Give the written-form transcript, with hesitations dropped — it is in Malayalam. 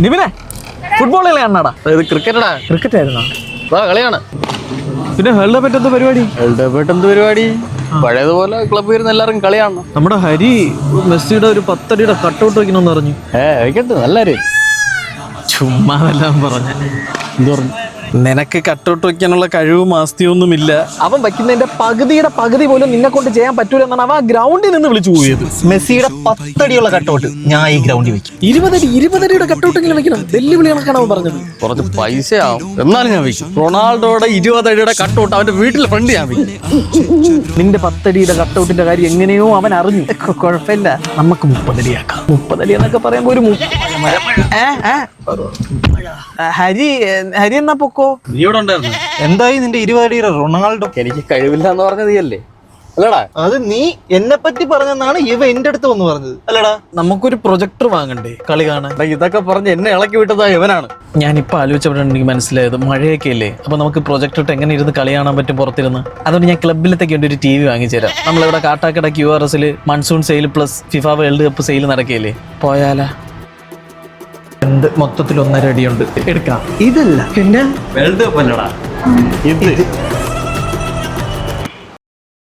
നിവിനെ ഫുട്ബോൾ കളിയാണാടാ? ഇത് ക്രിക്കറ്റടാ. ക്രിക്കറ്റ് ആയിരുന്നോ? കളിയാണ്. പിന്നെ വേൾഡ് കപ്പ് എന്ത് പരിപാടി? വേൾഡ് കപ്പ് എന്ത് പരിപാടി? പഴയതുപോലെ ക്ലബ്ബ് വരുന്ന എല്ലാവർക്കും കളിയാണ്. നമ്മുടെ ഹരി മെസ്സിയുടെ ഒരു 10 അടിയുടെ കട്ടൗട്ട് വെക്കണമെന്ന് പറഞ്ഞു. വയ്ക്കട്ടെ, നല്ലൊരു ചുമ്മാ എല്ലാം പറഞ്ഞ എന്ത് പറഞ്ഞു? നിനക്ക് കട്ടൗട്ട് വെക്കാനുള്ള കഴിവും ആസ്തിയൊന്നുമില്ല. അവൻ വയ്ക്കുന്നതിന്റെ പകുതി പോലും നിന്നെ കൊണ്ട് ചെയ്യാൻ പറ്റൂല എന്നാണ് അവൻ ഗ്രൗണ്ടിൽ നിന്ന് വിളിച്ചു പോയത്. മെസ്സിയുടെ 10 അടിയുള്ള കട്ടൗട്ട് ഞാൻ ഈ ഗ്രൗണ്ടിൽ വെക്കും. 20 അടിയുടെ കട്ടൗട്ട് എങ്കിലും വെക്കണം. വെല്ലുവിളി കണക്കാണ് അവൻ പറഞ്ഞത്. കുറച്ച് പൈസ ആവും, എന്നാലും ഞാൻ വയ്ക്കും. റൊണാൾഡോയുടെ 20 അടിയുടെ കട്ടൗട്ട് അവന്റെ വീട്ടിലെ ഫ്രണ്ട് ഞാൻ വയ്ക്കും. നിന്റെ 10 അടിയുടെ കട്ടൗട്ടിന്റെ കാര്യം എങ്ങനെയോ അവൻ അറിഞ്ഞു. കുഴപ്പമില്ല, നമുക്ക് 30 അടിയാക്കാം. 30 അടി എന്നൊക്കെ പറയുമ്പോ ഒരു ഹരി എന്നാ പൊക്കോ. നീ ഇവിടെ ഉണ്ടായിരുന്നു. എന്തായി നിന്റെ 20 അടിയുടെ റൊണാൾഡോ? എനിക്ക് കഴിവില്ല എന്ന് പറഞ്ഞത് നീയല്ലേ? അല്ലടാ, അത് നീ എന്നെ പറ്റി പറഞ്ഞെന്നാണ് ഇവ എന്റെ അടുത്ത് വന്ന് പറഞ്ഞത്. അല്ലടാ, നമുക്കൊരു പ്രൊജക്ടർ വാങ്ങണ്ടേ കളി കാണാൻ? ഇതൊക്കെ പറഞ്ഞ് എന്നെ ഇളക്കി വിട്ടതാ ഇവനാണ്. ഞാനിപ്പോൾ ആലോചിച്ചപ്പോഴാണ് എനിക്ക് മനസ്സിലായത്, മഴയൊക്കെ അല്ലേ, അപ്പോൾ നമുക്ക് പ്രൊജക്ടർ ഇട്ട് എങ്ങനെ ഇരുന്ന് കളി കാണാൻ പറ്റും പുറത്തിരുന്ന്. അതുകൊണ്ട് ഞാൻ ക്ലബിലത്തേക്ക് വേണ്ടി ഒരു TV വാങ്ങിച്ചു തരാം. നമ്മളിവിടെ കാട്ടാക്കട QRSൽ monsoon sale plus FIFA world cup sale നടക്കുകയല്ലേ, പോയാലാ? എന്ത് മൊത്തത്തിൽ 1.5 അടിയുണ്ട്, എടുക്കാം. ഇതല്ല പിന്നെ വേൾഡ് കപ്പ് അല്ലടാ ഇത്.